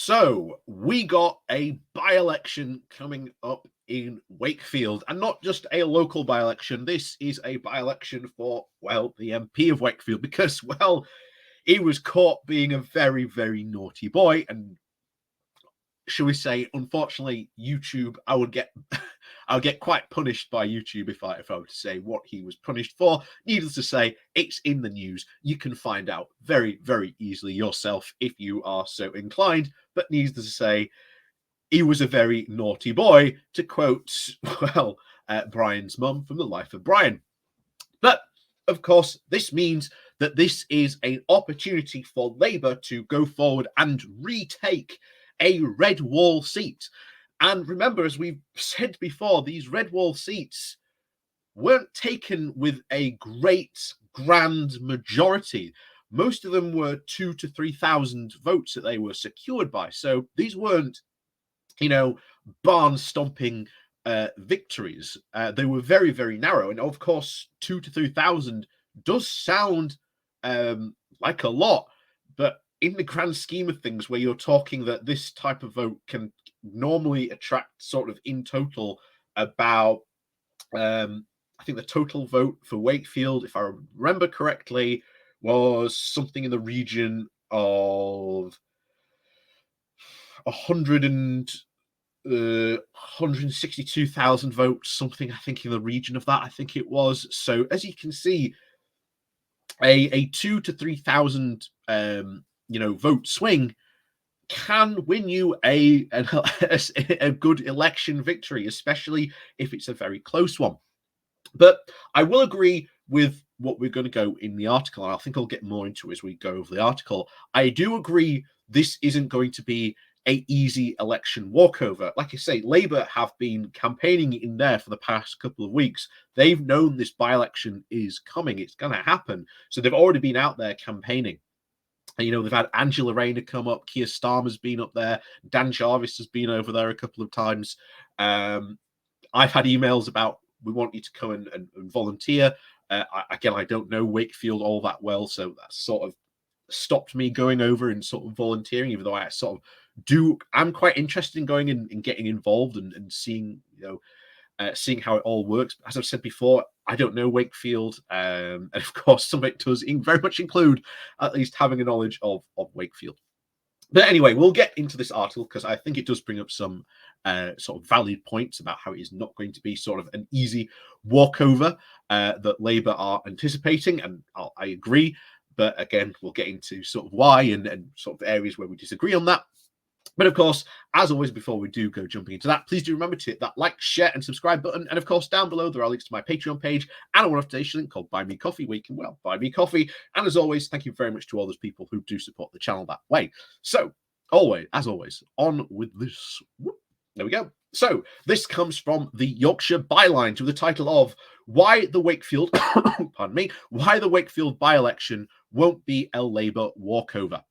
So we got a by-election coming up in Wakefield, and not just a local by-election. This is a by-election for, well, the MP of Wakefield, because, well, he was caught being a very, very naughty boy. And shall we say, unfortunately, YouTube, I would get quite punished by YouTube if I were to say what he was punished for. Needless to say, it's in the news. You can find out very, very easily yourself if you are so inclined. But needless to say, he was a very naughty boy, to quote, well, Brian's mum from The Life of Brian. But of course, this means that this is an opportunity for Labour to go forward and retake a red wall seat. And remember, as we've said before, these red wall seats weren't taken with a great grand majority. Most of them were 2,000 to 3,000 votes that they were secured by. So these weren't, barn stomping victories. They were very, very narrow. And of course, 2,000 to 3,000 does sound like a lot, but in the grand scheme of things, where you're talking that this type of vote can normally attract sort of in total about, I think the total vote for Wakefield, if I remember correctly, was something in the region of 162,000 votes, something I think in the region of that, I think it was. So as you can see, a 2,000 to 3,000 vote swing can win you a good election victory, especially if it's a very close one. But I will agree with what we're going to go in the article, and I think I'll get more into it as we go over the article. I do agree this isn't going to be an easy election walkover. Like I say, Labour have been campaigning in there for the past couple of weeks. They've known this by-election is coming. It's going to happen. So they've already been out there campaigning. They've had Angela Rayner come up. Keir Starmer's been up there. Dan Jarvis has been over there a couple of times. I've had emails about, we want you to come and volunteer. I don't know Wakefield all that well, so that sort of stopped me going over and sort of volunteering, even though I sort of do. I'm quite interested in going in and getting involved and seeing, seeing how it all works. As I've said before, I don't know Wakefield, and of course, some of it does very much include at least having a knowledge of Wakefield. But anyway, we'll get into this article because I think it does bring up some sort of valid points about how it is not going to be sort of an easy walkover that Labour are anticipating, and I agree. But again, we'll get into sort of why and sort of areas where we disagree on that. But of course, as always, before we do go jumping into that, please do remember to hit that like, share, and subscribe button. And of course, down below, there are links to my Patreon page and a one-off donation link called Buy Me Coffee, where you can, well, buy me coffee. And as always, thank you very much to all those people who do support the channel that way. So, as always, on with this. There we go. So, this comes from the Yorkshire Bylines with the title of Why the Wakefield, pardon me, Why the Wakefield by-election Won't Be a Labour Walkover.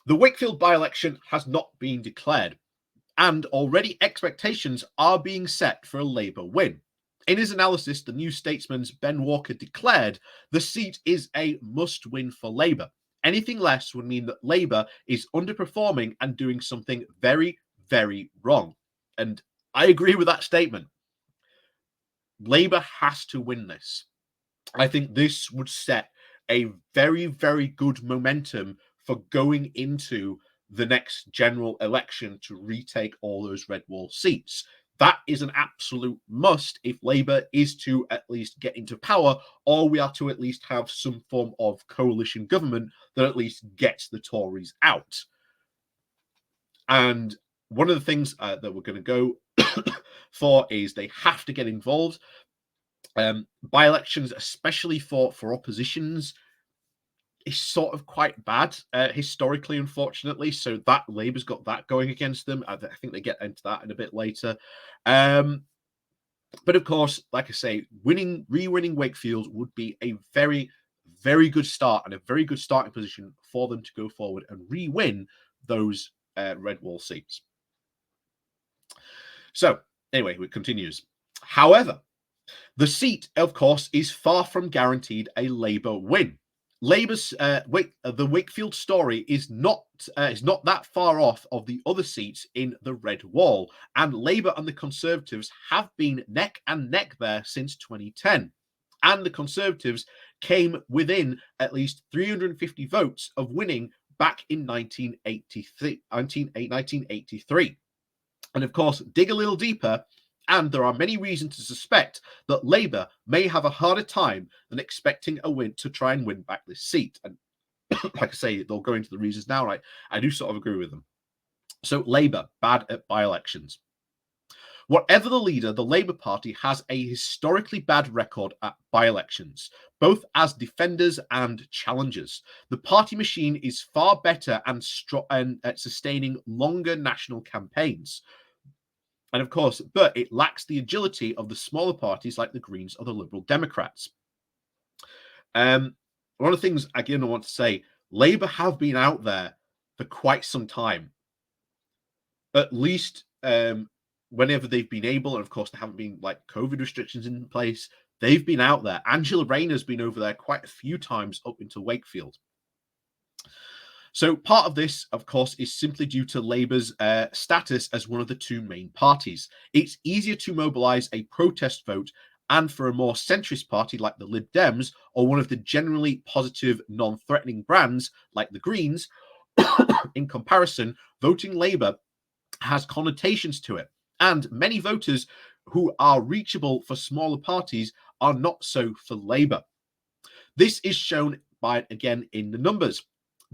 The Wakefield by-election has not been declared, and already expectations are being set for a Labour win. In his analysis, the New Statesman's Ben Walker declared the seat is a must-win for Labour. Anything less would mean that Labour is underperforming and doing something very, very wrong. And I agree with that statement. Labour has to win this. I think this would set a very, very good momentum for going into the next general election to retake all those red wall seats. That is an absolute must if Labour is to at least get into power, or we are to at least have some form of coalition government that at least gets the Tories out. And one of the things that we're going to go for is they have to get involved. By-elections, especially for oppositions, is sort of quite bad historically, unfortunately. So that Labour's got that going against them. I think they get into that in a bit later. But of course, like I say, re-winning Wakefield would be a very, very good start and a very good starting position for them to go forward and re-win those red wall seats. So anyway, it continues. However, the seat, of course, is far from guaranteed a Labour win. Labour's the Wakefield story is not that far off of the other seats in the Red Wall, and Labour and the Conservatives have been neck and neck there since 2010. And the Conservatives came within at least 350 votes of winning back in 1983. And of course, dig a little deeper, and there are many reasons to suspect that Labour may have a harder time than expecting a win to try and win back this seat. And like I say, they'll go into the reasons now, right? I do sort of agree with them. So Labour, bad at by-elections. Whatever the leader, the Labour Party has a historically bad record at by-elections, both as defenders and challengers. The party machine is far better and at sustaining longer national campaigns. And of course, but it lacks the agility of the smaller parties like the Greens or the Liberal Democrats. One of the things, again, I want to say, Labour have been out there for quite some time. At least whenever they've been able, and of course there haven't been like COVID restrictions in place, they've been out there. Angela Rayner's been over there quite a few times up into Wakefield. So part of this, of course, is simply due to Labour's status as one of the two main parties. It's easier to mobilise a protest vote, and for a more centrist party like the Lib Dems, or one of the generally positive, non-threatening brands like the Greens, in comparison, voting Labour has connotations to it. And many voters who are reachable for smaller parties are not so for Labour. This is shown by, again, in the numbers.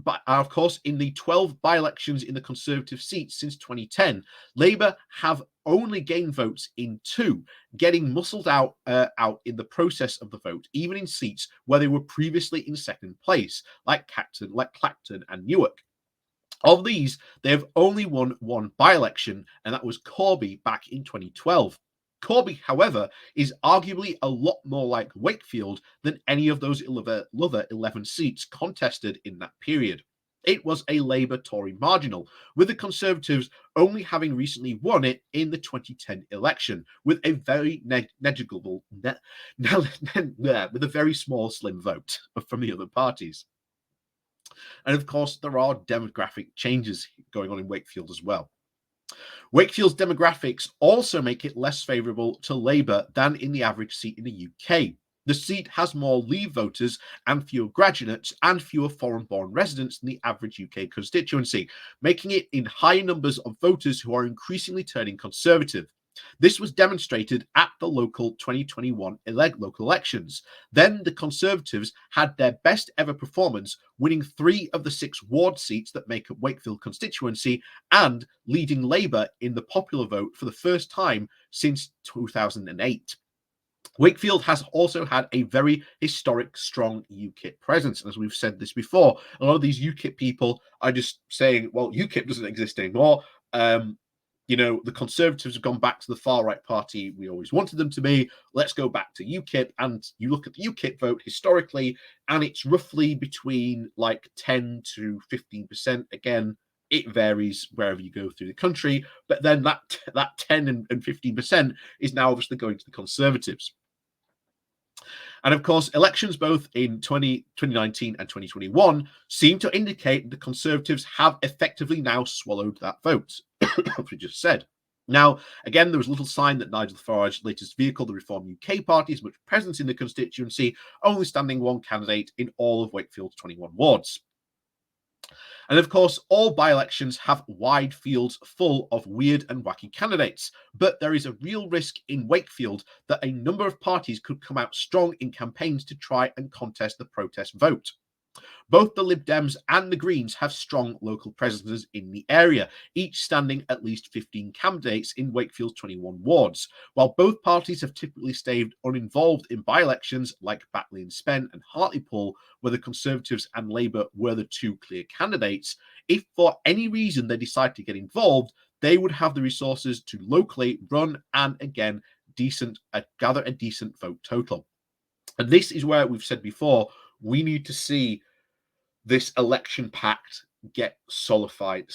But of course, in the 12 by-elections in the Conservative seats since 2010, Labour have only gained votes in 2, getting muscled out in the process of the vote, even in seats where they were previously in second place, like Clacton and Newark. Of these, they have only won one by-election, and that was Corby back in 2012. Corby, however, is arguably a lot more like Wakefield than any of those other 11 seats contested in that period. It was a Labour-Tory marginal, with the Conservatives only having recently won it in the 2010 election, with a very negligible, with a very small, slim vote from the other parties. And of course, there are demographic changes going on in Wakefield as well. Wakefield's demographics also make it less favourable to Labour than in the average seat in the UK. The seat has more Leave voters and fewer graduates and fewer foreign-born residents than the average UK constituency, making it in higher numbers of voters who are increasingly turning Conservative. This was demonstrated at the local 2021 local elections. Then the Conservatives had their best ever performance, winning 3 of the 6 ward seats that make up Wakefield constituency and leading Labour in the popular vote for the first time since 2008. Wakefield has also had a very historic, strong UKIP presence. And as we've said this before, a lot of these UKIP people are just saying, well, UKIP doesn't exist anymore. The Conservatives have gone back to the far-right party we always wanted them to be. Let's go back to UKIP. And you look at the UKIP vote historically, and it's roughly between like 10 to 15%. Again, it varies wherever you go through the country. But then that 10 and 15% is now obviously going to the Conservatives. And of course, elections both in 2019 and 2021 seem to indicate the Conservatives have effectively now swallowed that vote, as we just said. Now, again, there was little sign that Nigel Farage's latest vehicle, the Reform UK Party, has much presence in the constituency, only standing one candidate in all of Wakefield's 21 wards. And of course, all by-elections have wide fields full of weird and wacky candidates, but there is a real risk in Wakefield that a number of parties could come out strong in campaigns to try and contest the protest vote. Both the Lib Dems and the Greens have strong local presences in the area, each standing at least 15 candidates in Wakefield's 21 wards. While both parties have typically stayed uninvolved in by-elections like Batley and Spen and Hartlepool, where the Conservatives and Labour were the 2 clear candidates, if for any reason they decide to get involved, they would have the resources to locally run and again gather a decent vote total. And this is where we've said before, we need to see this election pact get solidified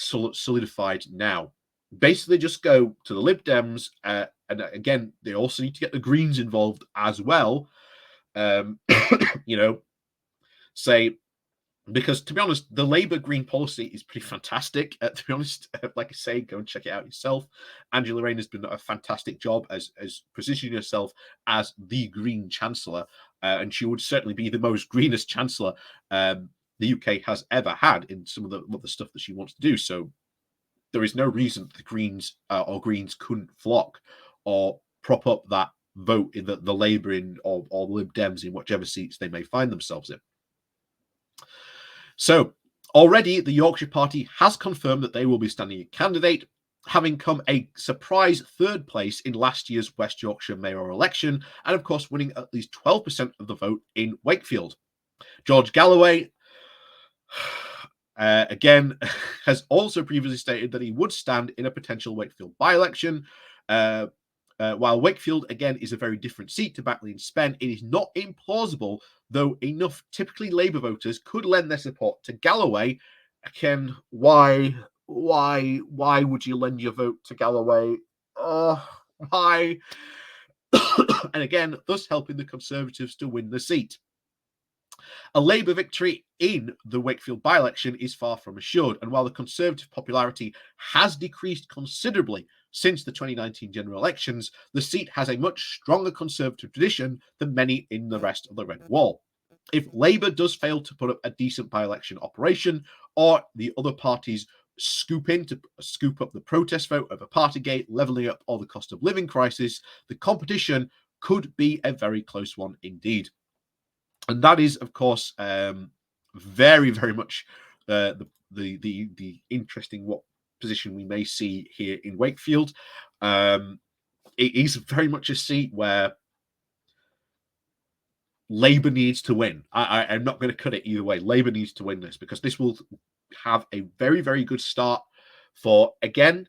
now. Basically, just go to the Lib Dems, and again, they also need to get the Greens involved as well. say, because to be honest, the Labour green policy is pretty fantastic. To be honest, like I say, go and check it out yourself. Angela Rayner has done a fantastic job as positioning herself as the Green Chancellor, and she would certainly be the most greenest Chancellor the UK has ever had in some of the stuff that she wants to do. So there is no reason the Greens or Greens couldn't flock or prop up that vote in the Labour in or Lib Dems in whichever seats they may find themselves in. So already the Yorkshire Party has confirmed that they will be standing a candidate, having come a surprise third place in last year's West Yorkshire mayoral election, and of course winning at least 12% of the vote in Wakefield. George Galloway, again, has also previously stated that he would stand in a potential Wakefield by-election. While Wakefield, again, is a very different seat to Batley and Spen, it is not implausible, though enough typically Labour voters could lend their support to Galloway. Again, why would you lend your vote to Galloway? Why? And again, thus helping the Conservatives to win the seat. A Labour victory in the Wakefield by-election is far from assured, and while the Conservative popularity has decreased considerably since the 2019 general elections, the seat has a much stronger Conservative tradition than many in the rest of the Red Wall. If Labour does fail to put up a decent by-election operation, or the other parties scoop up the protest vote over Partygate, levelling up all the cost of living crisis, the competition could be a very close one indeed. And that is, of course, very, very much the interesting position we may see here in Wakefield. It is very much a seat where Labour needs to win. I'm not going to cut it either way. Labour needs to win this because this will have a very, very good start for, again,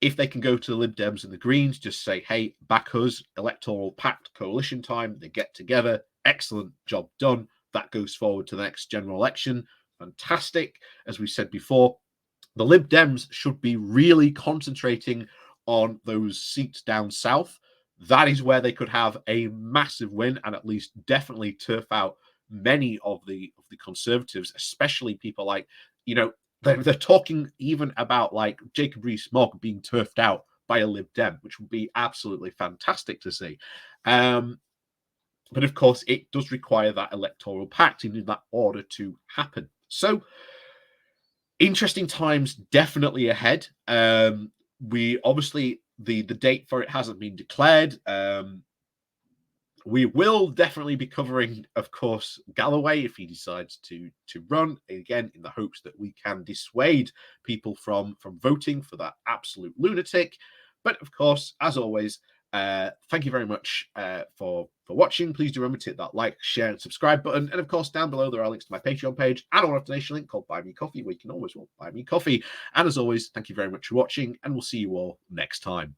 if they can go to the Lib Dems and the Greens, just say, hey, back us, electoral pact, coalition time, they get together, excellent job done. That goes forward to the next general election. Fantastic. As we said before, the Lib Dems should be really concentrating on those seats down south. That is where they could have a massive win and at least definitely turf out many of the Conservatives, especially people like, they're talking even about like Jacob Rees-Mogg being turfed out by a Lib Dem, which would be absolutely fantastic to see. But of course, it does require that electoral pact in that order to happen. So, interesting times definitely ahead. We obviously the date for it hasn't been declared. We will definitely be covering, of course, Galloway if he decides to run again, in the hopes that we can dissuade people from voting for that absolute lunatic. But of course, as always, thank you very much for watching. Please do remember to hit that like, share, and subscribe button. And of course, down below there are links to my Patreon page and a donation link called Buy Me Coffee, where you can always buy me coffee. And as always, thank you very much for watching, and we'll see you all next time.